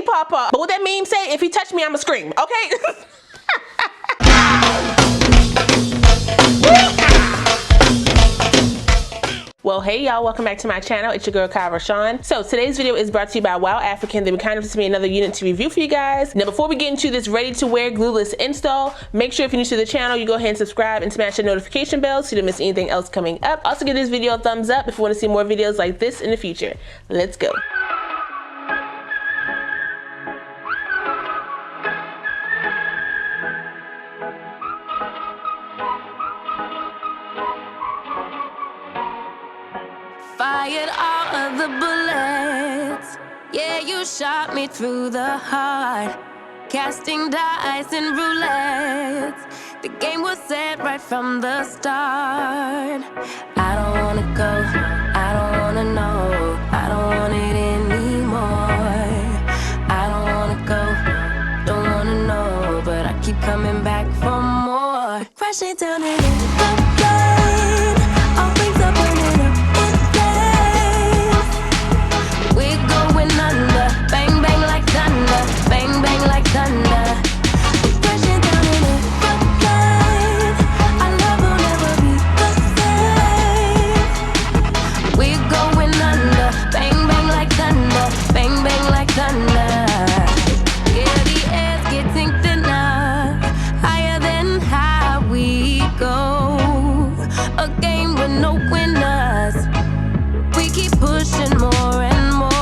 Papa. But what that meme say, if he touch me, I'ma scream, okay? Well, hey y'all, welcome back to my channel. It's your girl Kie RaShon. So today's video is brought to you by WowAfrican. They've been kind enough to me another unit to review for you guys. Now before we get into this ready to wear glueless install, make sure if you're new to the channel, you go ahead and subscribe and smash the notification bell so you don't miss anything else coming up. Also give this video a thumbs up if you want to see more videos like this in the future. Let's go. Fired all of the bullets. Yeah, you shot me through the heart. Casting dice and roulette. The game was set right from the start. I don't wanna go, I don't wanna know, I don't want it anymore. I don't wanna go, don't wanna know, but I keep coming back for more. Crashing down in the blood, all things are burning up. Bang bang like thunder, bang bang like thunder. We're crashing down in a flood. Our love will never be the same. We're going under, bang bang like thunder, bang bang like thunder. Yeah, the air's getting thinner, higher than high we go. A game with no winners. We keep pushing more and more.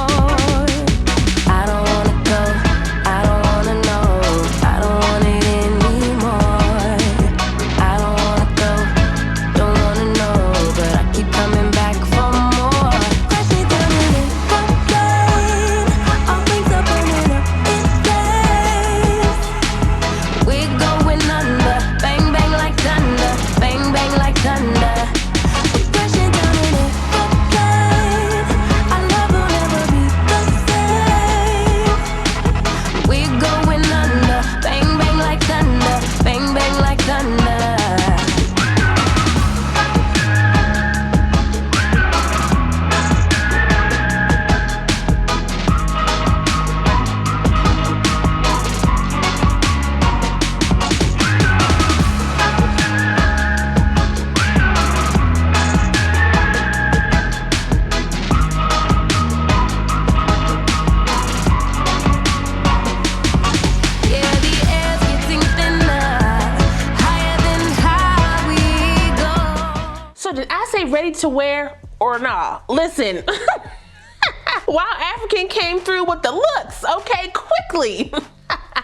Ready to wear or not? Listen, WowAfrican came through with the looks, okay, quickly.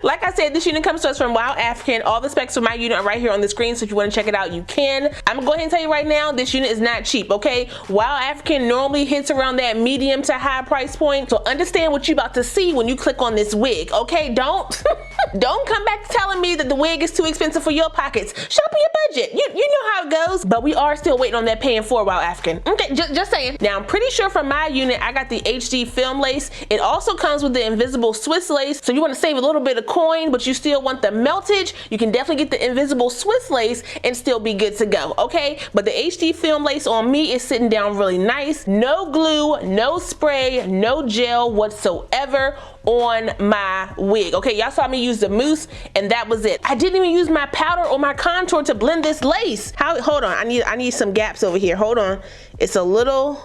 Like I said, this unit comes to us from WowAfrican. All the specs for my unit are right here on the screen, so if you want to check it out, you can. I'm gonna go ahead and tell you right now, this unit is not cheap, okay? WowAfrican normally hits around that medium to high price point, so understand what you're about to see when you click on this wig, okay? Don't come back telling me that the wig is too expensive for your pockets. Shop your budget. You know how it goes. But we are still waiting on that paying for WowAfrican. Okay, just saying. Now I'm pretty sure for my unit, I got the HD film lace. It also comes with the invisible Swiss lace, so you want to save a little bit of coin, but you still want the meltage, you can definitely get the invisible Swiss lace and still be good to go, okay? But the HD film lace on me is sitting down really nice. No glue, no spray, no gel whatsoever on my wig, okay? Y'all saw me use the mousse and that was it. I didn't even use my powder or my contour to blend this lace. Hold on, I need some gaps over here. Hold on, it's a little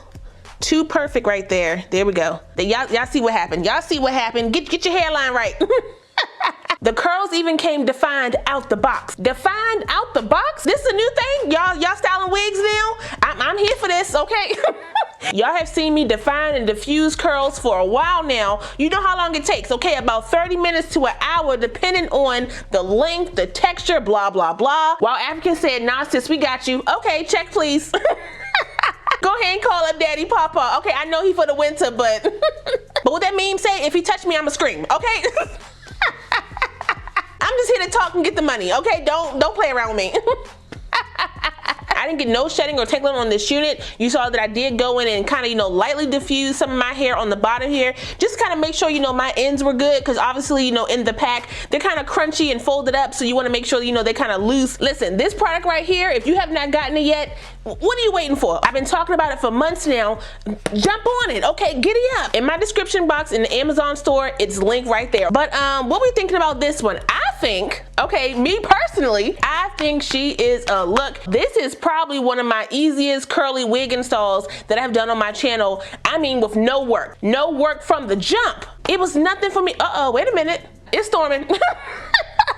too perfect right there. There we go. Y'all see what happened. Y'all see what happened. Get your hairline right. The curls even came defined out the box. Defined out the box? This is a new thing? Y'all styling wigs now? I'm here for this, okay? Y'all have seen me define and diffuse curls for a while now. You know how long it takes, okay? About 30 minutes to an hour, depending on the length, the texture, blah, blah, blah. WowAfrican said, nah, sis, we got you. Okay, check please. Go ahead and call up Daddy Papa. Okay, I know he for the winter, but what that meme say, if he touch me, I'ma scream, okay? I'm just here to talk and get the money, okay? Don't play around with me. I I didn't get no shedding or tangling on this unit. You saw that I did go in and kind of, you know, lightly diffuse some of my hair on the bottom here, just kind of make sure, you know, my ends were good, because obviously, you know, in the pack they're kind of crunchy and folded up, so you want to make sure, you know, they're kind of loose. Listen, this product right here, if you have not gotten it yet, what are you waiting for? I've been talking about it for months now. Jump on it, okay? Giddy up. In my description box in the Amazon store, it's linked right there. But what we thinking about this one? I think, okay, me personally, I think she is a look. This is probably one of my easiest curly wig installs that I've done on my channel. I mean, with no work from the jump. It was nothing for me. Wait a minute, it's storming.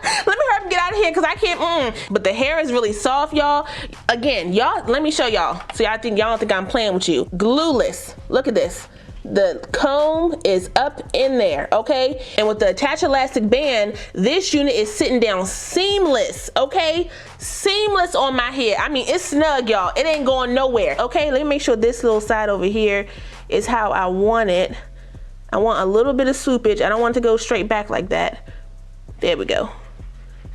Let me hurry up and get out of here, because I can't. But the hair is really soft, y'all. Again, y'all, let me show y'all, so y'all don't think I'm playing with you. Glueless. Look at this. The comb is up in there, okay? And with the attached elastic band, this unit is sitting down seamless, okay? Seamless on my head. I mean, it's snug, y'all. It ain't going nowhere, okay? Let me make sure this little side over here is how I want it. I want a little bit of swoopage. I don't want it to go straight back like that. There we go.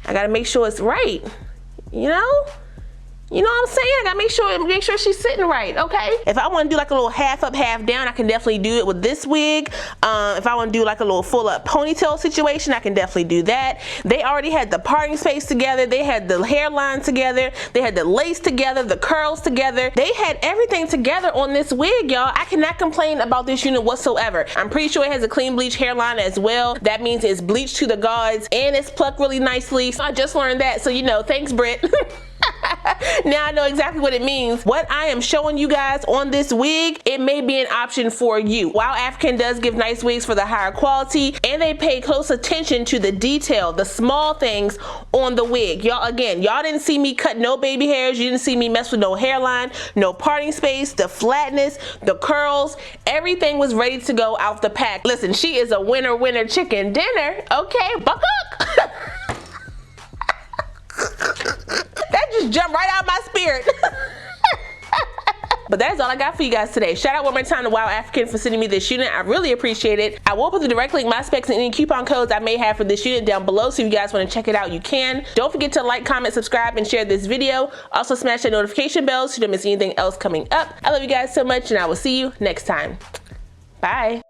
I gotta make sure it's right, you know? You know what I'm saying? I gotta make sure she's sitting right, okay? If I wanna do like a little half up, half down, I can definitely do it with this wig. If I wanna do like a little full up ponytail situation, I can definitely do that. They already had the parting space together, they had the hairline together, they had the lace together, the curls together. They had everything together on this wig, y'all. I cannot complain about this unit whatsoever. I'm pretty sure it has a clean bleach hairline as well. That means it's bleached to the �𝐲𝐬𝐷 and it's plucked really nicely. So I just learned that, so you know, thanks Britt. Now I know exactly what it means. What I am showing you guys on this wig, it may be an option for you. WowAfrican does give nice wigs for the higher quality, and they pay close attention to the detail, the small things on the wig. Y'all, again, y'all didn't see me cut no baby hairs, you didn't see me mess with no hairline, no parting space, the flatness, the curls, everything was ready to go out the pack. Listen, she is a winner chicken dinner, okay? Buck up. That just jumped right out of my spirit. But that's all I got for you guys today. Shout out one more time to WowAfrican for sending me this unit. I really appreciate it. I will put the direct link, my specs, and any coupon codes I may have for this unit down below, so if you guys want to check it out, you can. Don't forget to like, comment, subscribe, and share this video. Also smash that notification bell so you don't miss anything else coming up. I love you guys so much, and I will see you next time. Bye.